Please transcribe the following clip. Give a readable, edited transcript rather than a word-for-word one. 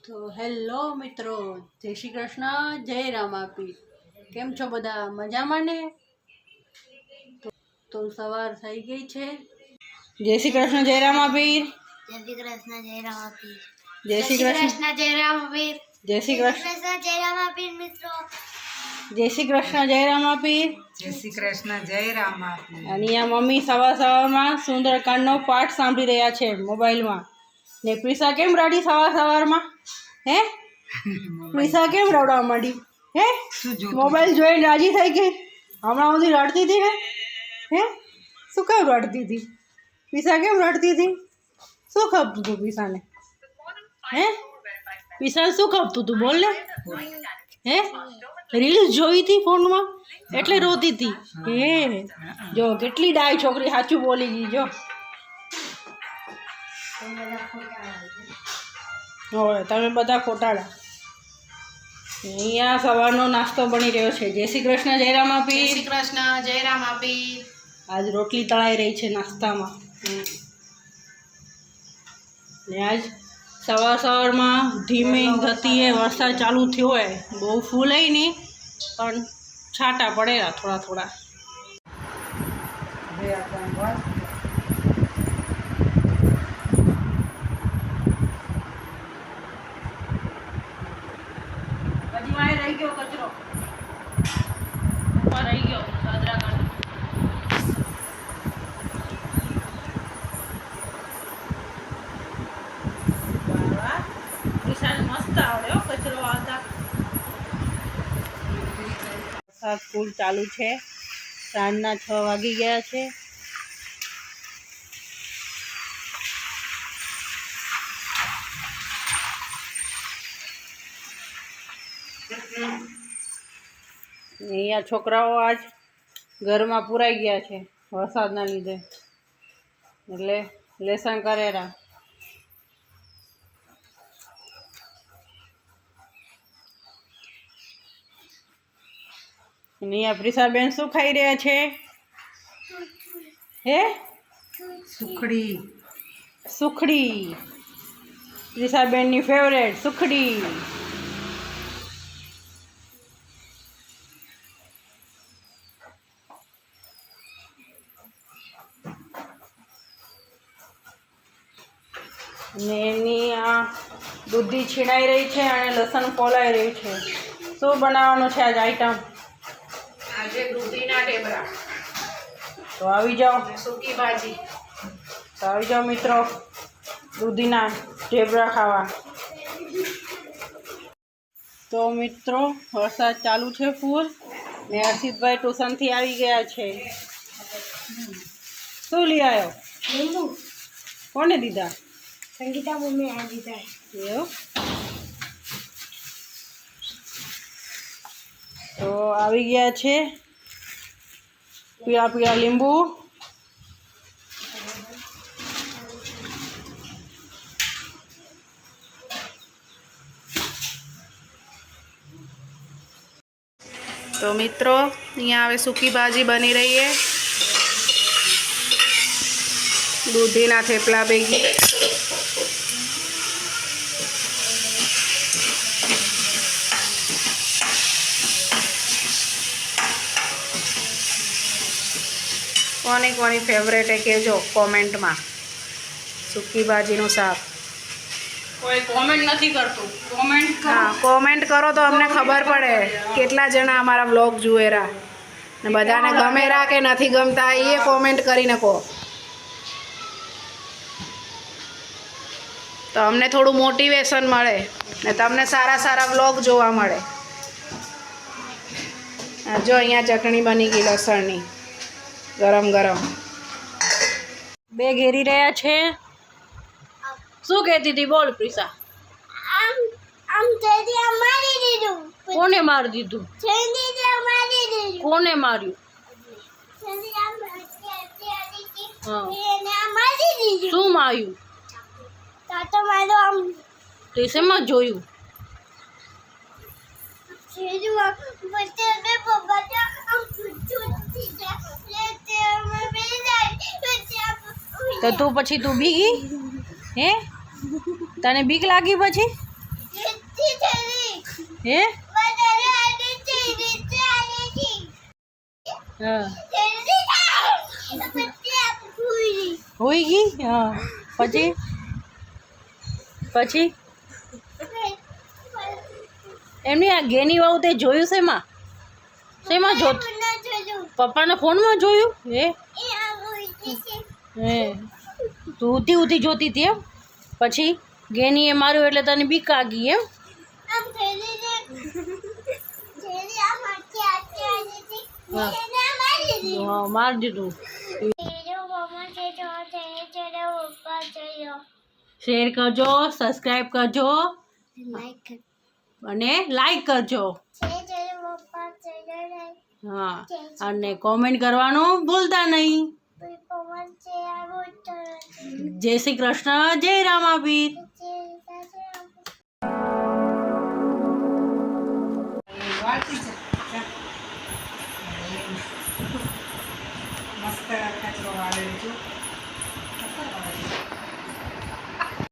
તો હેલો મિત્રો, જય શ્રી કૃષ્ણ, જય રામાપીર। કેમ છો બધા? મજામાં ને? તો સવાર થઈ ગઈ છે। જય શ્રી કૃષ્ણ, જય રામાપીર। જય શ્રી કૃષ્ણ, જય રામાપીર। જય શ્રી કૃષ્ણ, જય રામાપીર। જય શ્રી કૃષ્ણ, જય રામાપીર મિત્રો। જય શ્રી કૃષ્ણ, જય રામાપીર। જય શ્રી કૃષ્ણ, જય રામાપીર। અને અહીંયા મમ્મી સવારમાં સુંદરકાંડનો પાઠ સાંભળી રહ્યા છે મોબાઈલમાં। ને પ્રિસા કેમ રડી સવારમાં? હે પ્રિસા કેમ રડવા માંડી? હે મોબાઈલ જોઈને રાજી થઈ ગઈ? હમણાં સુધી રડતી હતી ને? હે શું કેમ રડતી હતી? પ્રિસા કેમ રડતી હતી? શું ખપતું હતું પ્રિસાને? હે પ્રિસાને શું ખપતું હતું? બોલ ને। હે રીલ્સ જોઈ હતી ફોનમાં એટલે રોતી હતી? હે જો કેટલી ડાય છોકરી સાચું બોલી ગઈ। જો હવે તમે બધા ખોટાડા। અહીંયા સવારનો નાસ્તો બની રહ્યો છે। જય શ્રી કૃષ્ણ, જય રામાપીર। જય શ્રી કૃષ્ણ, જય રામાપીર। આજ રોટલી તળાઈ રહી છે નાસ્તામાં। ને આજ સવારમાં ધીમે ગતિએ વરસાદ ચાલુ થયો હોય। બહુ ફૂલ હોય નહીં પણ છાંટા પડેલા થોડા થોડા। હજી વાય રહી ગયો કચરો ઉપર રહી ગયો દાદરા કાંડ। વિશાલ મસ્ત આવડે હો કચરો આવતા। વરસાદ ફૂલ ચાલુ છે। સાંજના 6 વાગી ગયા છે। અહીંયા છોકરાઓ આજ ઘરમાં પુરાઈ ગયા છે વરસાદના લીધે, એટલે લેસન કરેલા। અહીંયા પ્રિસાબેન શું ખાઈ રહ્યા છે? હે સુખડી। સુખડી, પ્રિસાબેનની ફેવરેટ સુખડી। ને એની આ દૂધી છીણાઈ રહી છે અને લસણ ફોલાઈ રહ્યું છે। શું બનાવવાનું છે આજ આઈટમ? આજે દૂધીના ઢેબરા, તો આવી જાઓ, સૂકી ભાજી। તો આવી જાઓ મિત્રો દૂધીના ઢેબરા ખાવા। તો મિત્રો વરસાદ ચાલુ છે ફૂલ, ને હર્ષિતભાઈ ટ્યુશનથી આવી ગયા છે। શું લઈ આવ્યો? લીંબુ। કોને દીધા? સંગીતા મમ્મી આ દીધા। એવું? તો આવી ગયા છે પીળા પીળા લીંબુ। તો મિત્રો અહીંયા હવે સૂકી ભાજી બની રહી છે, દૂધીના થેપલા ભેગી। કોની કોની ફેવરેટ એ કહેજો કોમેન્ટમાં। સૂકી ભાજીનું શાક। કોઈ કોમેન્ટ નથી કરતું, કોમેન્ટ હા, કોમેન્ટ કરો તો અમને ખબર પડે કેટલા જણા અમારા વ્લોગ જુએરા, ને બધાને ગમેરા કે નથી ગમતા એ કોમેન્ટ કરીને કહો, તો અમને થોડું મોટિવેશન મળે ને તમને સારા સારા વ્લોગ જોવા મળે। જો અહીંયા ચટણી બની ગઈ લસણની, ગરમ ગરમ। બે ઘેરી રહ્યા છે। શું કહેતી હતી? બોલ પ્રિસા। કોને મારી દીધું? કોને માર્યું? હા, શું માર્યું? તે શેમાં જોયું? તો તું પછી તું બીગી? હે તને બીક લાગી પછી? હે હા હોઈ ગઈ હા પછી પછી એમની આ ગેની વાવ તે જોયું શેમાં શેમાં જોત પપ્પાના ફોનમાં જોયું હે હે તું ઊતી જોતી હતી એમ પછી ગેનીએ માર્યું એટલે તને બીક લાગી એમ હા માર દીધું શેર કરજો સબસ્ક્રાઈબ કરજો અને લાઈક કરજો હા અને કોમેન્ટ કરવાનું ભૂલતા નહીં જય શ્રી કૃષ્ણ જય રામાબીર મસ્ત કચરો વાળેલો છું